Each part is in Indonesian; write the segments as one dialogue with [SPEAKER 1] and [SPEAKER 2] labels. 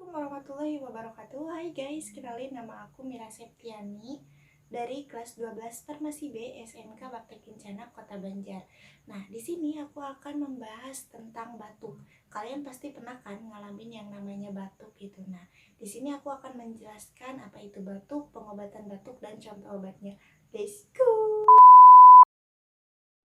[SPEAKER 1] Assalamualaikum warahmatullahi wabarakatuh. Hai guys, kenalin nama aku Mira Septiani dari kelas 12 Farmasi B SMK Bakti Kencana Kota Banjar. Nah, di sini aku akan membahas tentang batuk. Kalian pasti pernah kan ngalamin yang namanya batuk gitu. Nah, di sini aku akan menjelaskan apa itu batuk, pengobatan batuk dan contoh obatnya. Let's go.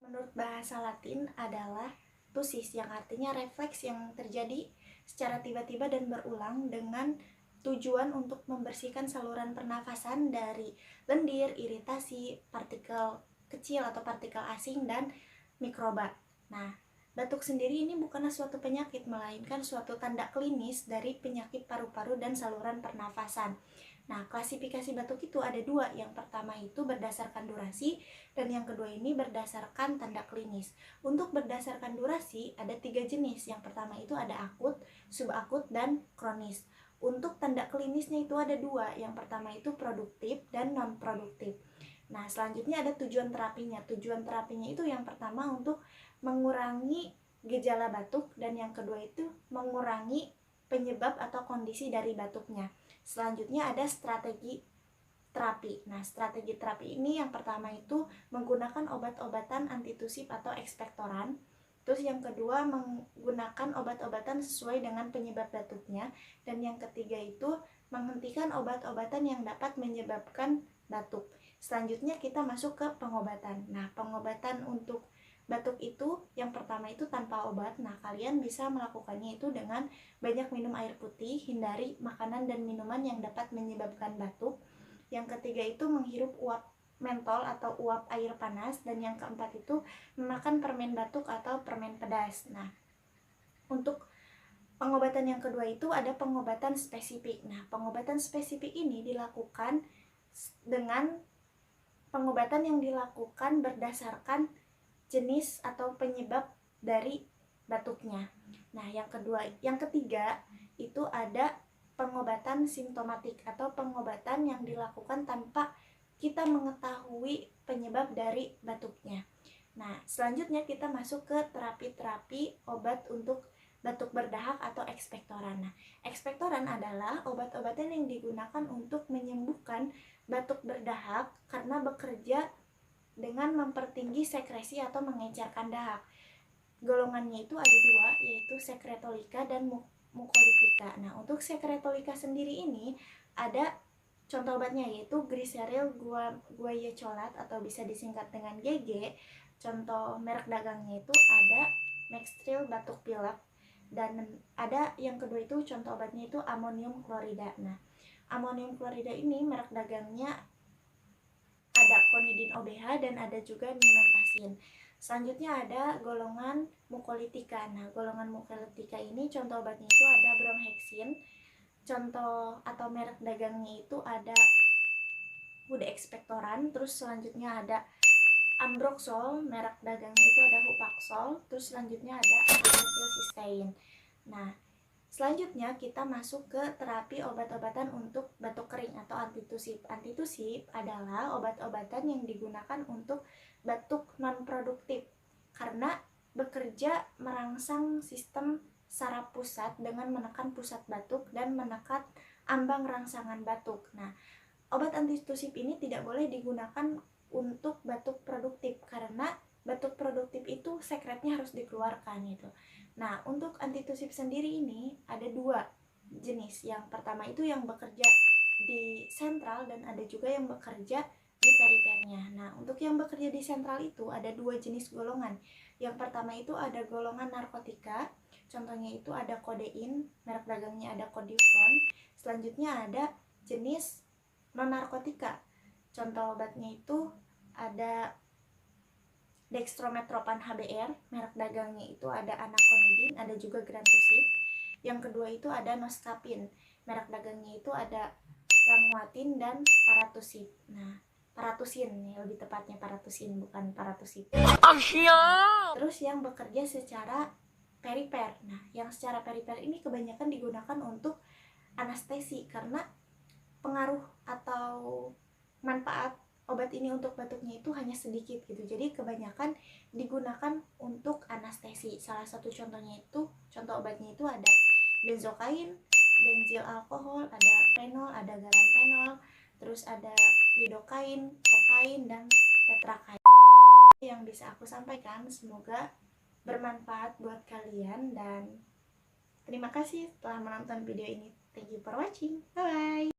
[SPEAKER 1] Menurut bahasa Latin adalah tusis, yang artinya refleks yang terjadi secara tiba-tiba dan berulang dengan tujuan untuk membersihkan saluran pernafasan dari lendir, iritasi, partikel kecil atau partikel asing, dan mikroba. Nah, batuk sendiri ini bukanlah suatu penyakit, melainkan suatu tanda klinis dari penyakit paru-paru dan saluran pernafasan. Nah, klasifikasi batuk itu ada dua. Yang pertama itu berdasarkan durasi, dan yang kedua ini berdasarkan tanda klinis. Untuk berdasarkan durasi ada 3 jenis. Yang pertama itu ada akut, subakut, dan kronis. Untuk tanda klinisnya itu ada dua. Yang pertama itu produktif dan non produktif. Nah, selanjutnya ada tujuan terapinya. Tujuan terapinya itu yang pertama untuk mengurangi gejala batuk, dan yang kedua itu mengurangi penyebab atau kondisi dari batuknya. Selanjutnya ada strategi terapi. Nah, strategi terapi ini yang pertama itu menggunakan obat-obatan antitusif atau ekspektoran. Terus yang kedua menggunakan obat-obatan sesuai dengan penyebab batuknya. Dan yang ketiga itu menghentikan obat-obatan yang dapat menyebabkan batuk. Selanjutnya kita masuk ke pengobatan. Nah, pengobatan untuk batuk itu yang pertama itu tanpa obat. Nah, kalian bisa melakukannya itu dengan banyak minum air putih, hindari makanan dan minuman yang dapat menyebabkan batuk. Yang ketiga itu menghirup uap mentol atau uap air panas, dan yang keempat itu memakan permen batuk atau permen pedas. Nah, untuk pengobatan yang kedua itu ada pengobatan spesifik. Nah, pengobatan spesifik ini dilakukan dengan pengobatan yang dilakukan berdasarkan jenis atau penyebab dari batuknya. Nah, yang ketiga itu ada pengobatan simptomatik atau pengobatan yang dilakukan tanpa kita mengetahui penyebab dari batuknya. Nah, selanjutnya kita masuk ke terapi-terapi obat untuk batuk berdahak atau ekspektoran. Nah, ekspektoran adalah obat-obatan yang digunakan untuk menyembuhkan batuk berdahak karena bekerja dengan mempertinggi sekresi atau mengencerkan dahak. Golongannya itu ada dua, yaitu sekretolika dan mukolitika. Nah, untuk sekretolika sendiri ini ada contoh obatnya, yaitu Glyceryl guaiacolat atau bisa disingkat dengan GG. Contoh merek dagangnya itu ada Mextril batuk pilek, dan ada yang kedua itu contoh obatnya itu amonium klorida. Nah, amonium klorida ini merek dagangnya ada Conidin OBH dan ada juga Numentasin. Selanjutnya ada golongan mukolitika. Nah, golongan mukolitika ini contoh obatnya itu ada Bromhexin. Contoh atau merek dagangnya itu ada Huda Expectorant. Terus selanjutnya ada Ambroxol, merek dagangnya itu ada Hupaxol. Terus selanjutnya ada Acetylcysteine. Nah, selanjutnya kita masuk ke terapi obat-obatan untuk batuk kering atau antitusif. Antitusif adalah obat-obatan yang digunakan untuk batuk non-produktif karena bekerja merangsang sistem saraf pusat dengan menekan pusat batuk dan menekan ambang rangsangan batuk. Nah, obat antitusif ini tidak boleh digunakan untuk batuk produktif karena batuk produktif itu sekretnya harus dikeluarkan gitu. Nah, untuk antitusif sendiri ini ada dua jenis. Yang pertama itu yang bekerja di sentral dan ada juga yang bekerja di perifernya. Nah, untuk yang bekerja di sentral itu ada dua jenis golongan. Yang pertama itu ada golongan narkotika. Contohnya itu ada kodein, merek dagangnya ada Codifron. Selanjutnya ada jenis non-narkotika. Contoh obatnya itu ada Dextrometropan HBr, merek dagangnya itu ada Anaconidin, ada juga Grantusib. Yang kedua itu ada Noscapin, merek dagangnya itu ada Languatin dan Paratusib. Nah, Paratusin ya, lebih tepatnya Paratusin bukan Paratusib. Terus yang bekerja secara perifer. Nah, yang secara perifer ini kebanyakan digunakan untuk anestesi karena pengaruh atau manfaat obat ini untuk batuknya itu hanya sedikit gitu. Jadi kebanyakan digunakan untuk anestesi. Salah satu contohnya itu, contoh obatnya itu ada benzokain, benzil alkohol, ada fenol, ada garam fenol, terus ada lidokain, kokain, dan tetrakain yang bisa aku sampaikan. Semoga bermanfaat buat kalian dan terima kasih telah menonton video ini. Thank you for watching. Bye bye.